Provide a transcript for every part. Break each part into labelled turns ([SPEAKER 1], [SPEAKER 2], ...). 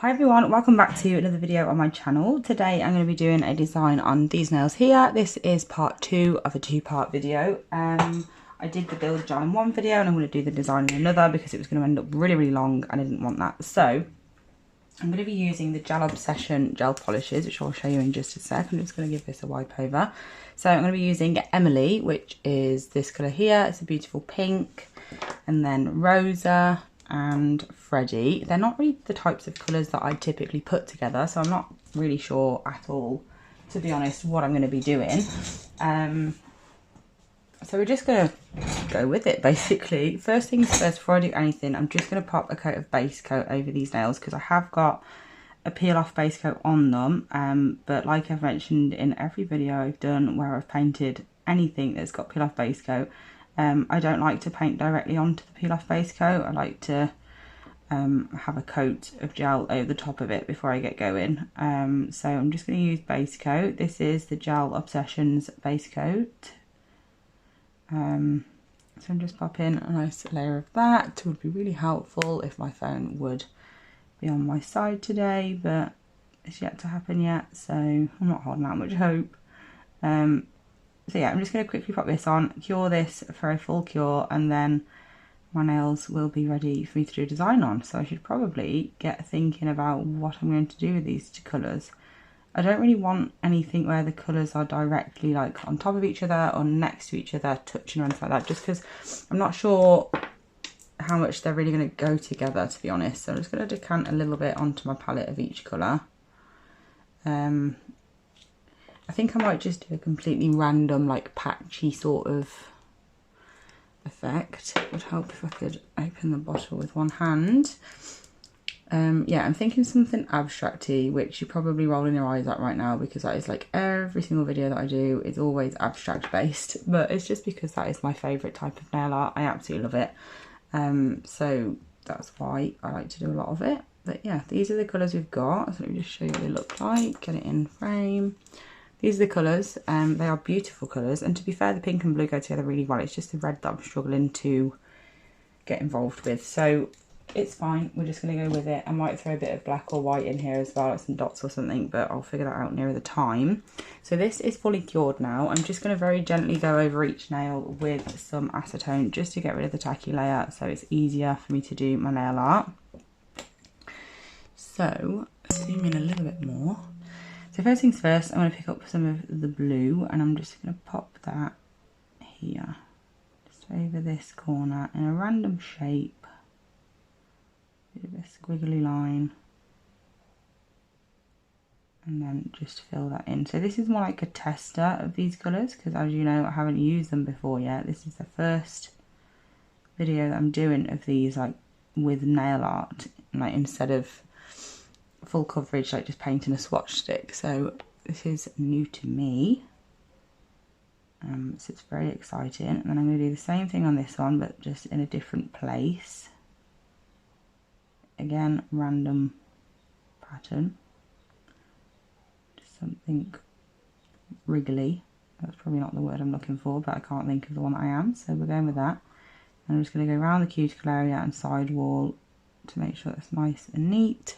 [SPEAKER 1] Hi everyone, welcome back to another video on my channel. Today I'm going to be doing a design on these nails here. This is part 2 of a 2-part video. I did the build gel in one video and I'm going to do the design in another because it was going to end up really long and I didn't want that. So I'm going to be using the Gel Obsession gel polishes, which I'll show you in just a sec. I'm just going to give this a wipe over. So I'm going to be using Emily, which is this colour here. It's a beautiful pink. And then Rosa and Freddie. They're not really the types of colours that I typically put together, so I'm not really sure at all, to be honest, what I'm going to be doing. So we're just going to go with it, basically. First things first, before I do anything, I'm just going to pop a coat of base coat over these nails because I have got a peel off base coat on them, but like I've mentioned in every video I've done where I've painted anything that's got peel off base coat, I don't like to paint directly onto the peel off base coat. I like to have a coat of gel over the top of it before I get going. So I'm just going to use base coat. This is the Gel Obsessions base coat. So I'm just popping a nice layer of that. It would be really helpful if my phone would be on my side today, but it's yet to happen yet, so I'm not holding out much hope. So yeah, I'm just going to quickly pop this on, cure this for a full cure, and then my nails will be ready for me to do a design on. So I should probably get thinking about what I'm going to do with these two colours. I don't really want anything where the colours are directly like on top of each other or next to each other, touching or anything like that, just because I'm not sure how much they're really going to go together, to be honest. So I'm just going to decant a little bit onto my palette of each colour. I think I might just do a completely random, like patchy sort of effect. It would help if I could open the bottle with one hand. Yeah, I'm thinking something abstract-y, which you're probably rolling your eyes at right now because that is like every single video that I do is always abstract based, but it's just because that is my favourite type of nail art. I absolutely love it. So that's why I like to do a lot of it. But yeah, these are the colours we've got. So let me just show you what they look like, get it in frame. These are the colours, they are beautiful colours, and to be fair, the pink and blue go together really well. It's just the red that I'm struggling to get involved with, so it's fine. We're just going to go with it. I might throw a bit of black or white in here as well, like some dots or something, but I'll figure that out nearer the time. So this is fully cured now. I'm just going to very gently go over each nail with some acetone just to get rid of the tacky layer, so it's easier for me to do my nail art. So, zoom in a little bit more. So first things first, I'm going to pick up some of the blue and I'm just going to pop that here, just over this corner in a random shape, bit of a squiggly line, and then just fill that in. So this is more like a tester of these colours because, as you know, I haven't used them before yet. This is the first video that I'm doing of these, like with nail art, like instead of full coverage, like just painting a swatch stick. So this is new to me, so it's very exciting. And then I'm going to do the same thing on this one, but just in a different place. Again, random pattern, just something wriggly. That's probably not the word I'm looking for, but I can't think of the one that I am, so we're going with that. And I'm just going to go around the cuticle area and side wall to make sure that's nice and neat.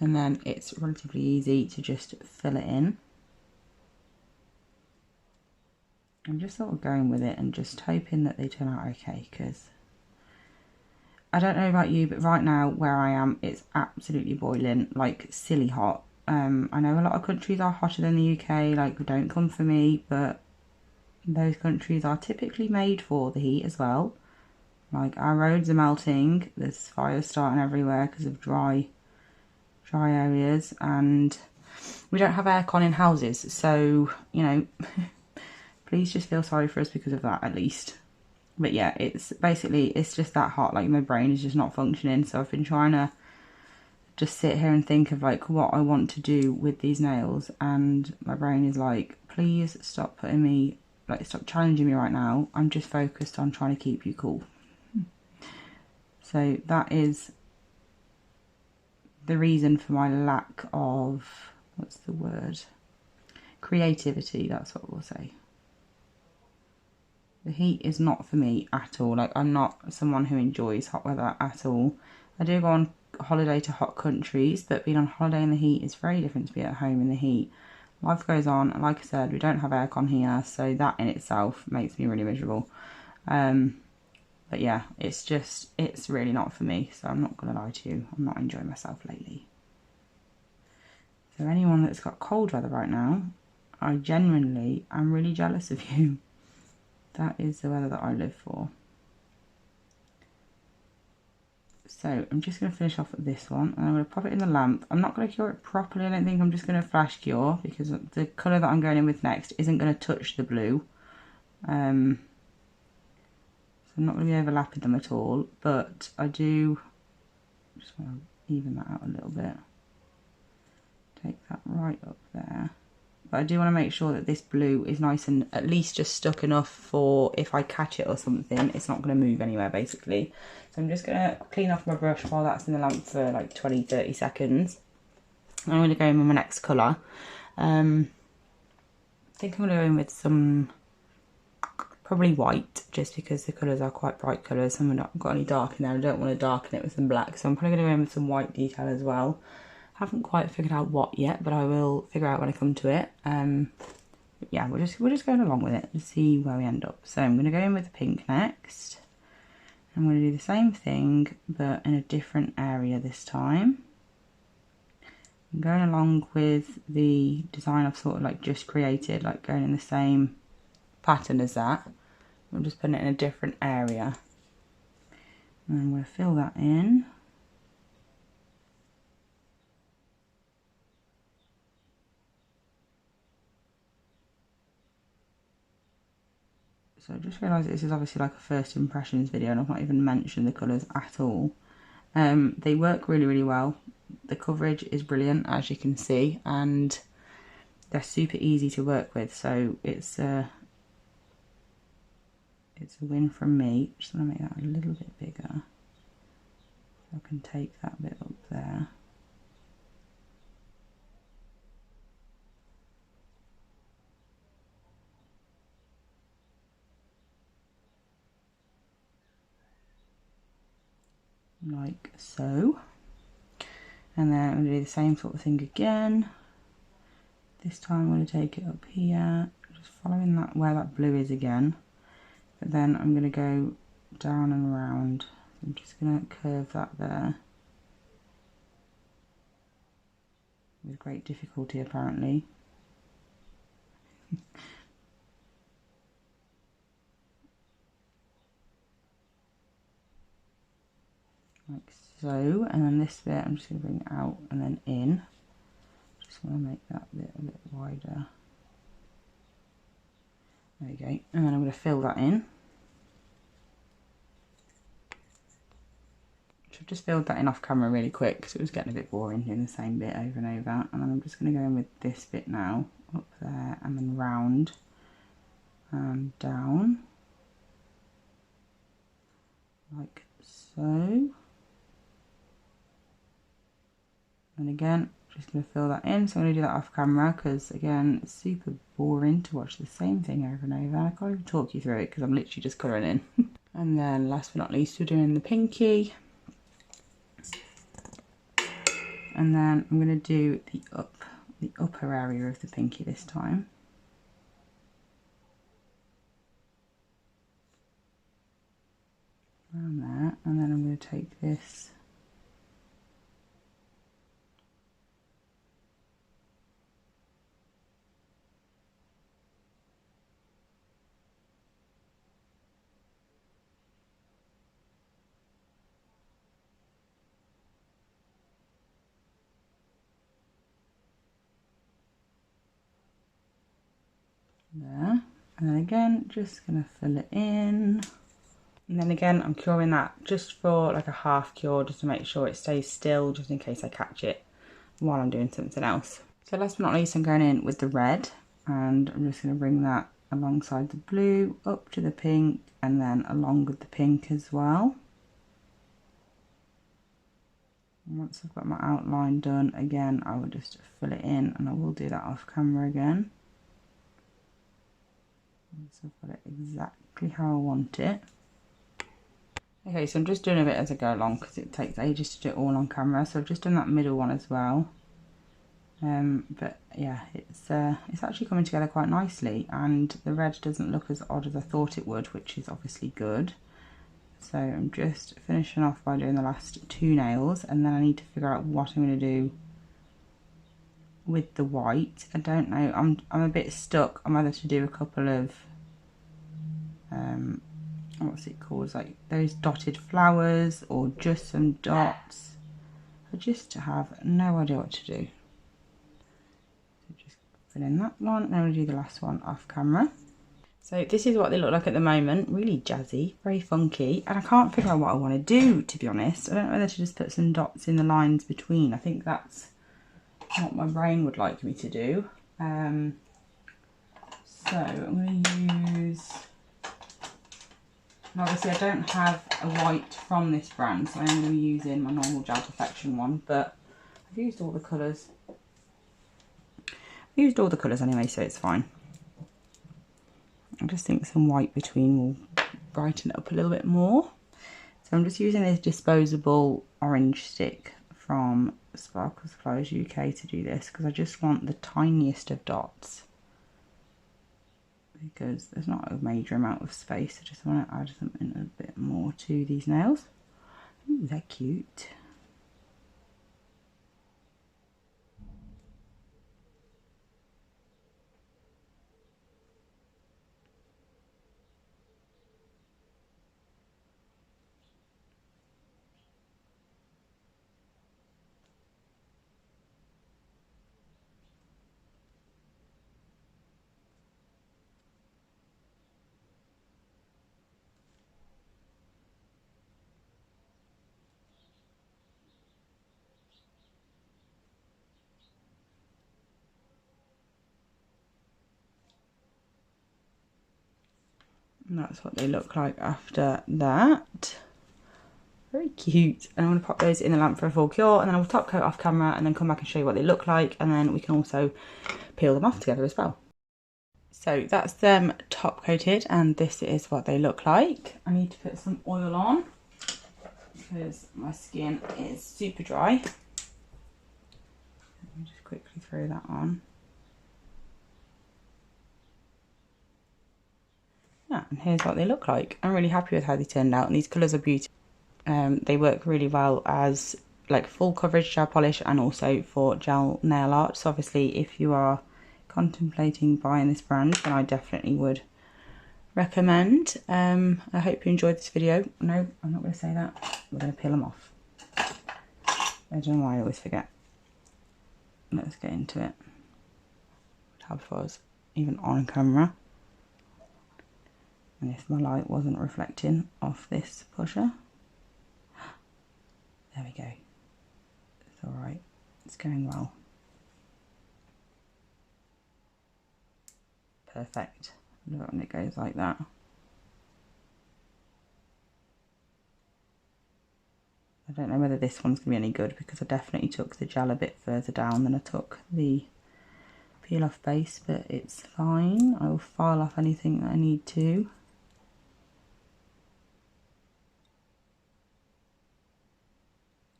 [SPEAKER 1] And then it's relatively easy to just fill it in. I'm just sort of going with it and just hoping that they turn out okay, because I don't know about you, but right now where I am, it's absolutely boiling, like silly hot. I know a lot of countries are hotter than the UK, like don't come for me, but those countries are typically made for the heat as well. Like our roads are melting, there's fires starting everywhere because of dry areas, and we don't have aircon in houses, so you know, please just feel sorry for us because of that at least. But yeah, it's basically, it's just that hot, like my brain is just not functioning. So I've been trying to just sit here and think of like what I want to do with these nails, and my brain is like, please stop putting me, like stop challenging me right now. I'm just focused on trying to keep you cool. So that is the reason for my lack of, what's the word, creativity, that's what we'll say. The heat is not for me at all. Like I'm not someone who enjoys hot weather at all. I do go on holiday to hot countries, but being on holiday in the heat is very different to being at home in the heat. Life goes on, and like I said, we don't have aircon here, so that in itself makes me really miserable. But yeah, it's really not for me, so I'm not going to lie to you, I'm not enjoying myself lately. So anyone that's got cold weather right now, I genuinely am really jealous of you. That is the weather that I live for. So I'm just going to finish off with this one, and I'm going to pop it in the lamp. I'm not going to cure it properly, I don't think. I'm just going to flash cure, because the colour that I'm going in with next isn't going to touch the blue. So I'm not going to be overlapping them at all, but I do just want to even that out a little bit. Take that right up there. But I do want to make sure that this blue is nice and at least just stuck enough for if I catch it or something, it's not going to move anywhere basically. So I'm just going to clean off my brush while that's in the lamp for like 20-30 seconds. I'm going to go in with my next colour. I think I'm going to go in with some, probably white, just because the colours are quite bright colours. I've not got any dark in there, I don't want to darken it with some black. So I'm probably going to go in with some white detail as well. Haven't quite figured out what yet, but I will figure out when I come to it. Yeah, we're just going along with it to see where we end up. So I'm going to go in with the pink next. I'm going to do the same thing, but in a different area this time. I'm going along with the design I've sort of like just created, like going in the same pattern as that. I'm just putting it in a different area. And I'm going to fill that in. So I just realised this is obviously like a first impressions video, and I've not even mentioned the colours at all. They work really, really well. The coverage is brilliant, as you can see, and they're super easy to work with. So it's a win from me. Just want to make that a little bit bigger, so I can take that bit up there. Like so. And then I'm going to do the same sort of thing again. This time I'm going to take it up here, just following that where that blue is again. But then I'm going to go down and around. I'm just going to curve that there. With great difficulty apparently. Like so, and then this bit I'm just going to bring it out and then in. Just want to make that bit a bit wider. There you go, and then I'm going to fill that in. So I've just filled that in off camera really quick because it was getting a bit boring doing the same bit over and over. And then I'm just going to go in with this bit now, up there and then round and down. Like so. And again, just going to fill that in. So I'm going to do that off camera because, again, it's super boring to watch the same thing over and over. I can't even talk you through it because I'm literally just colouring in. And then last but not least, we're doing the pinky. And then I'm going to do the upper area of the pinky this time. Around there. And then I'm going to take this there, and then again just gonna fill it in, and then again I'm curing that just for like a half cure, just to make sure it stays still, just in case I catch it while I'm doing something else. So last but not least, I'm going in with the red, and I'm just going to bring that alongside the blue up to the pink, and then along with the pink as well. And once I've got my outline done, again I will just fill it in, and I will do that off camera again. So I've got it exactly how I want it. Okay, so I'm just doing a bit as I go along because it takes ages to do it all on camera. So I've just done that middle one as well. But yeah, it's actually coming together quite nicely, and the red doesn't look as odd as I thought it would, which is obviously good. So I'm just finishing off by doing the last 2 nails, and then I need to figure out what I'm going to do with the white. I don't know, I'm a bit stuck on whether to do a couple of what's it called, like those dotted flowers or just some dots. I just have no idea what to do. So just fill in that one, and then we'll do the last one off camera. So this is what they look like at the moment, really jazzy, very funky, and I can't figure out what I want to do, to be honest. I don't know whether to just put some dots in the lines between. I think that's what my brain would like me to do. So I'm going to use, and obviously I don't have a white from this brand, so I'm going to be using my normal Gel Perfection one, but I've used all the colours. I've used all the colours anyway, so it's fine. I just think some white between will brighten it up a little bit more. So I'm just using this disposable orange stick from Sparkles Flowers UK to do this, because I just want the tiniest of dots, because there's not a major amount of space. I just want to add something a bit more to these nails. Ooh, they're cute. And that's what they look like after that. Very cute. And I'm going to pop those in the lamp for a full cure, and then I'll top coat off camera and then come back and show you what they look like, and then we can also peel them off together as well. So that's them top coated, and this is what they look like. I need to put some oil on because my skin is super dry. Let me just quickly throw that on. Yeah, and here's what they look like. I'm really happy with how they turned out, and these colours are beautiful. They work really well as like full coverage gel polish and also for gel nail art. So obviously if you are contemplating buying this brand, then I definitely would recommend. I hope you enjoyed this video. No, I'm not going to say that. We're going to peel them off. I don't know why I always forget. Let's get into it. How if I was even on camera. And if my light wasn't reflecting off this pusher. There we go. It's alright. It's going well. Perfect. Look when it goes like that. I don't know whether this one's going to be any good, because I definitely took the gel a bit further down than I took the peel off base, but it's fine. I will file off anything that I need to.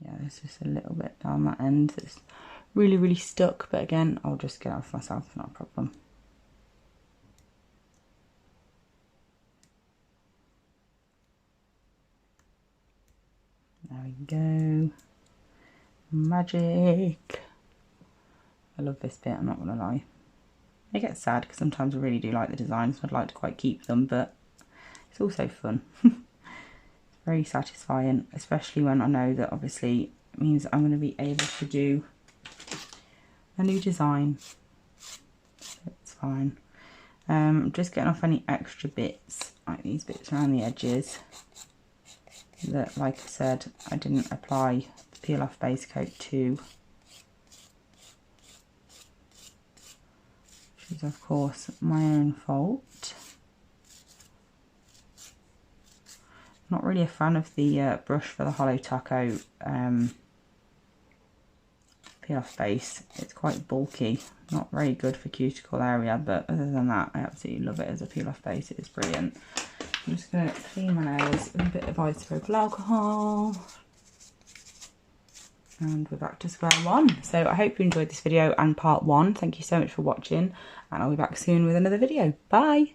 [SPEAKER 1] Yeah, there's just a little bit down that end that's really, really stuck, but again, I'll just get it off myself, not a problem. There we go. Magic. I love this bit, I'm not going to lie. I get sad because sometimes I really do like the designs, so I'd like to quite keep them, but it's also fun. Very satisfying, especially when I know that obviously it means I'm going to be able to do a new design, so it's fine. I'm just getting off any extra bits, like these bits around the edges that, like I said, I didn't apply the peel off base coat to, which is of course my own fault. Not really a fan of the brush for the Holo Taco peel off base. It's quite bulky, not very good for cuticle area, but other than that I absolutely love it as a peel off base. It is brilliant. I'm just going to clean my nails with a bit of isopropyl alcohol. And we're back to square one. So I hope you enjoyed this video and part one. Thank you so much for watching, and I'll be back soon with another video. Bye!